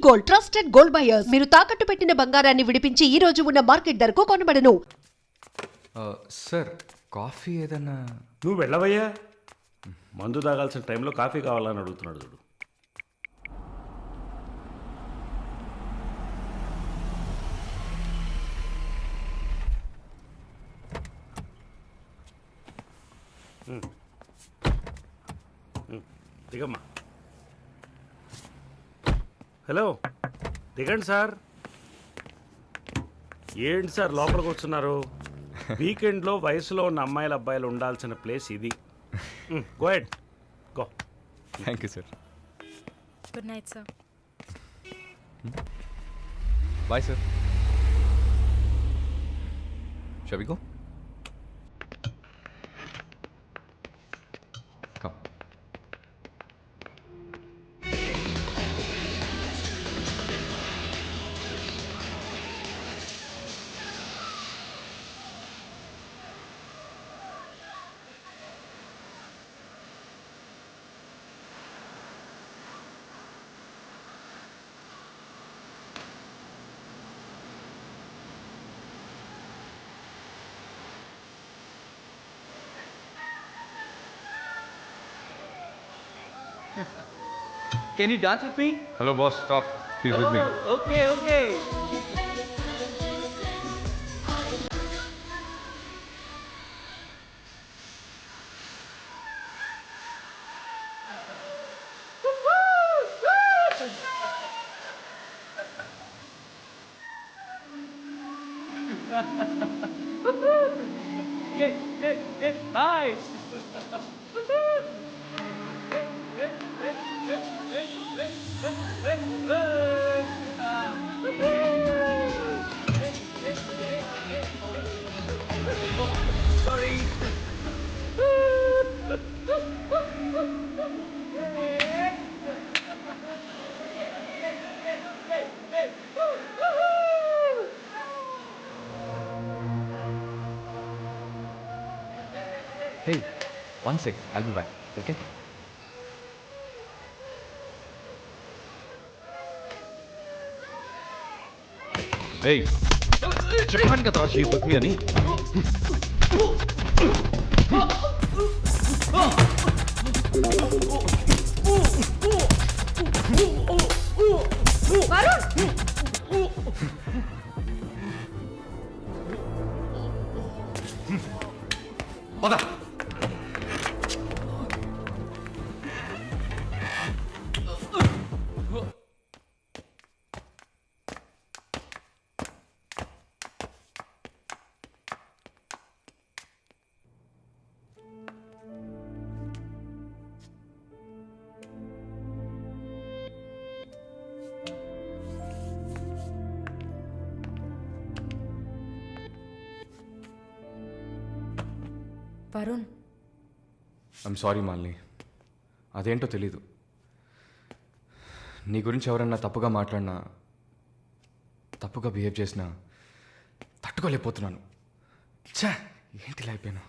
Gold, trusted gold buyers. మీరు తాకట్టు పెట్టిన బంగారాన్ని విడిపించి ఈ రోజు ఉన్న మార్కెట్ ధరకు కొనబడను. సార్ కాఫీ ఏదన్నా? నువ్వు వెళ్ళవయ్యా. మందు తాగాల్సిన టైంలో కాఫీ కావాలని అడుగుతున్నాడు చూడు. దిగమ్మా. హలో, దిగండి సార్. ఏంటి సార్ లోపలికి వస్తున్నారు? వీకెండ్లో వయసులో ఉన్న అమ్మాయిల అబ్బాయిలు ఉండాల్సిన ప్లేస్ ఇది. Go ahead, go. Thank you sir. Good night sir. Bye sir. Shall we go? Come. Can you dance with me? Hello boss, stop. Please with me. Okay, okay. Nice. Sorry. Hey, one sec. I'll be back. Okay? Hey, చెప్పాను కదా she with me అని. పద. Varun, I'm sorry Malini, అదేంటో తెలీదు. నీ గురించి ఎవరన్నా తప్పుగా మాట్లాడినా, తప్పుగా బిహేవ్ చేసినా తట్టుకోలేకపోతున్నాను. ఛా, ఏంటిలా అయిపోయాను.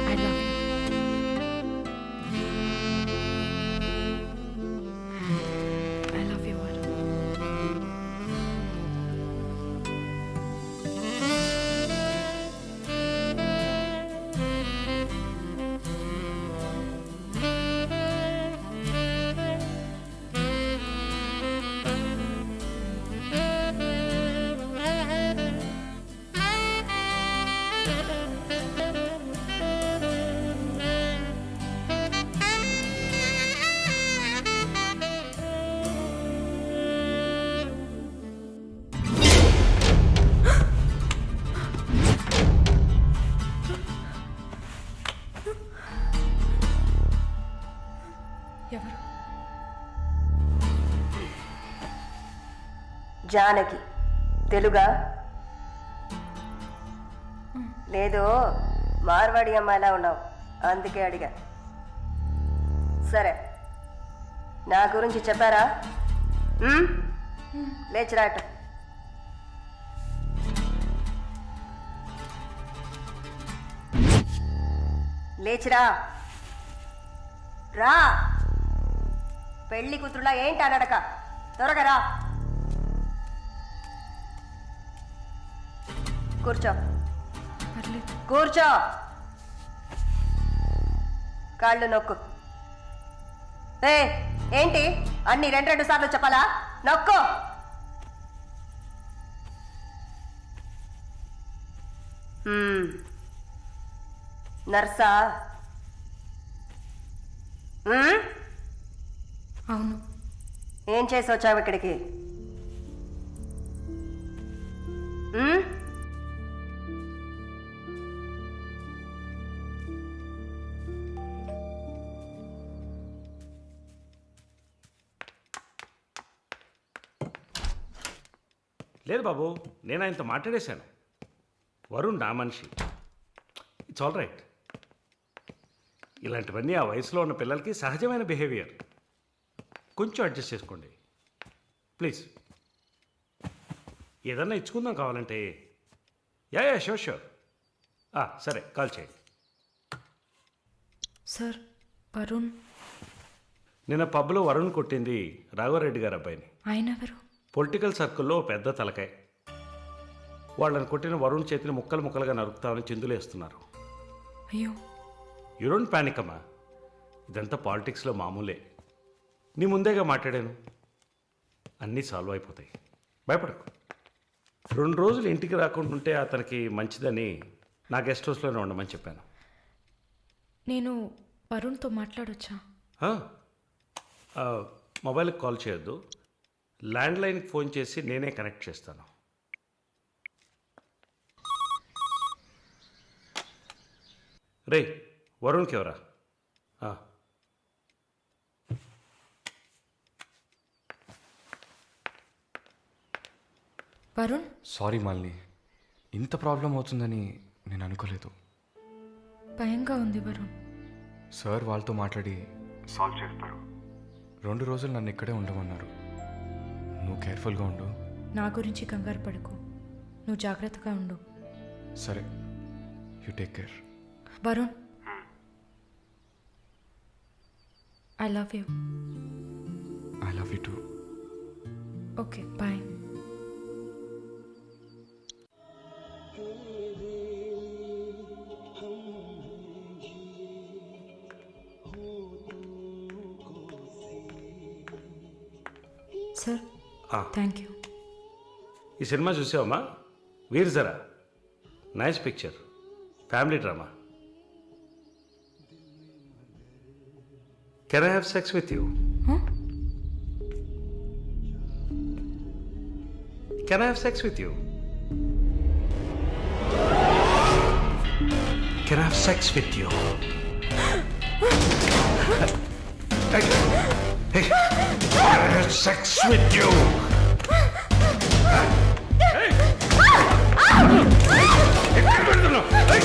I love you. I love you, Varun. ఎవరు? జానకి. తెలుగా? లేదు, మార్వాడి అమ్మాయిలా ఉన్నావు, అందుకే అడిగా. సరే, నా గురించి చెప్పారా? లేచిరా అటు. లేచిరా రా. పెళ్లి కూతురులా ఏంటి అనడక, త్వరగా రా. కూర్చో పర్లేదు. కూర్చో. కాళ్ళు నొక్కు. ఏంటి అన్ని రెండు సార్లు చెప్పాలా? నొక్కు. నర్సా? అవును. ఏం చేసి వచ్చావు ఇక్కడికి? లేదు బాబు, నేను ఆయనతో మాట్లాడేశాను. వరుణ్ నా మనిషి. It's all right. ఇలాంటివన్నీ ఆ వయసులో ఉన్న పిల్లలకి సహజమైన బిహేవియర్. కొంచెం అడ్జస్ట్ చేసుకోండి ప్లీజ్. ఏదన్నా ఇచ్చుకుందాం కావాలంటే. Yeah sure sure. సరే, కాల్ చేయండి. సార్, వరుణ్ నిన్న పబ్లో వరుణ్ కొట్టింది రాఘవరెడ్డి గారి అబ్బాయిని. ఆయన ఎవరు? పొలిటికల్ సర్కిల్లో పెద్ద తలకాయ. వాళ్ళని కొట్టిన వరుణ్ చేతిని ముక్కలు ముక్కలుగా నరుకుతామని చిందులేస్తున్నారు. అయ్యో. యూ డోంట్ ప్యానిక్ అమ్మా. ఇదంతా పాలిటిక్స్లో మామూలే. నీ ముందేగా మాట్లాడాను. అన్నీ సాల్వ్ అయిపోతాయి, భయపడకు. 2 రోజులు ఇంటికి రాకుండా ఉంటే అతనికి మంచిదని నా గెస్ట్ హౌస్లోనే ఉండమని చెప్పాను. నేను వరుణ్తో మాట్లాడొచ్చా? మొబైల్కి కాల్ చేయొద్దు. ల్యాండ్లైన్కి ఫోన్ చేసి నేనే కనెక్ట్ చేస్తాను. రే, వరుణ్కి ఎవరా? వరుణ్, సారీ మాలిని, ఇంత ప్రాబ్లం అవుతుందని నేను అనుకోలేదు. భయంగా ఉంది వరుణ్. సార్ వాళ్ళతో మాట్లాడి సాల్వ్ చేస్తారు. 2 రోజులు నన్ను ఇక్కడే ఉండమన్నారు. నువ్వు కేర్ఫుల్గా ఉండు. నా గురించి కంగారు పడకు, నువ్వు జాగ్రత్తగా ఉండు. సరే, you take care. Varun, I love you. I love you too. Okay, bye. Sir, thank you. ఈ సినిమా చూసావమ్మా? Veer Zaara. Nice picture, family drama. Can I have sex with you? Can I have sex with you? Can I have sex with you? Hey, I have sex with you. Hey!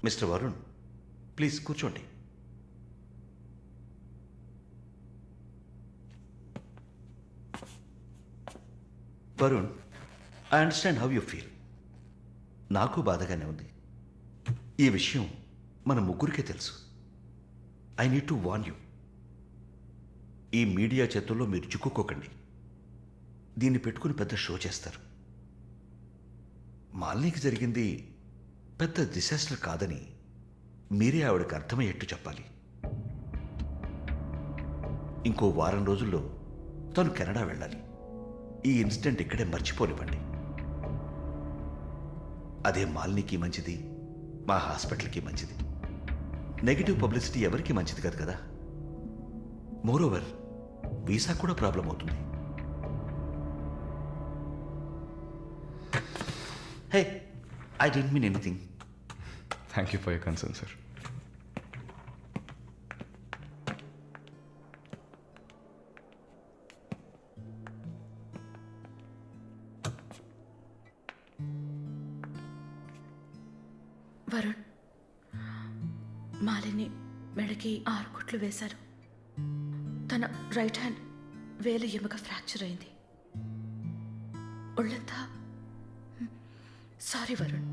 Mister Varun, please కూర్చోండి. Varun, I understand how you feel. నాకు బాధగానే ఉంది. ఈ విషయం మన ముగ్గురికే తెలుసు. I need to warn you. ఈ media చేతుల్లో మీరు చిక్కుకోకండి. దీన్ని పెట్టుకుని పెద్ద షో చేస్తారు. మాలినికి జరిగింది పెద్ద డిసాస్టర్ కాదని మీరే ఆవిడకి అర్థమయ్యేట్టు చెప్పాలి. ఇంకో వారం రోజుల్లో తను కెనడా వెళ్ళాలి. ఈ ఇన్సిడెంట్ ఇక్కడే మర్చిపోనివ్వండి. అదే మాలినికి మంచిది, మా హాస్పిటల్కి మంచిది. నెగిటివ్ పబ్లిసిటీ ఎవరికి మంచిది కాదు కదా. మోరోవర్ వీసా కూడా ప్రాబ్లం అవుతుంది. హే, I didn't mean anything. Thank you for your concern sir. Varun, Malini మెడకి 6 కుట్లు వేశారు. తన రైట్ హ్యాండ్ వేలు ఎముక ఫ్రాక్చర్ అయింది. ఒళ్ళంతా సారీ వరుణ్,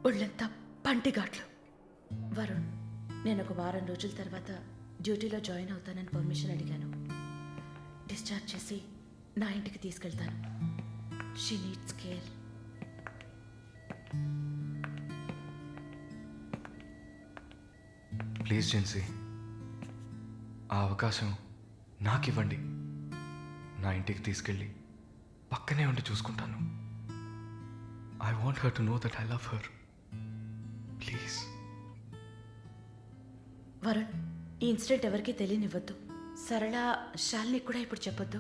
ఒళ్ళంతా పంటిఘాట్లు. వరుణ్, నేను ఒక వారం రోజుల తర్వాత డ్యూటీలో జాయిన్ అవుతానని పర్మిషన్ అడిగాను. డిశ్చార్జ్ చేసి నా ఇంటికి తీసుకెళ్తాను. She needs care. Please Gen Z, ఆ అవకాశం నాకు ఇవ్వండి. నా ఇంటికి తీసుకెళ్ళి పక్కనే ఉండి చూసుకుంటాను. I want her to know that I love her. Please. Varun, ఈ ఇన్సిడెంట్ ఎవరికీ తెలియనివ్వద్దు. సరళ, శాలిని కూడా ఇప్పుడు చెప్పొద్దు.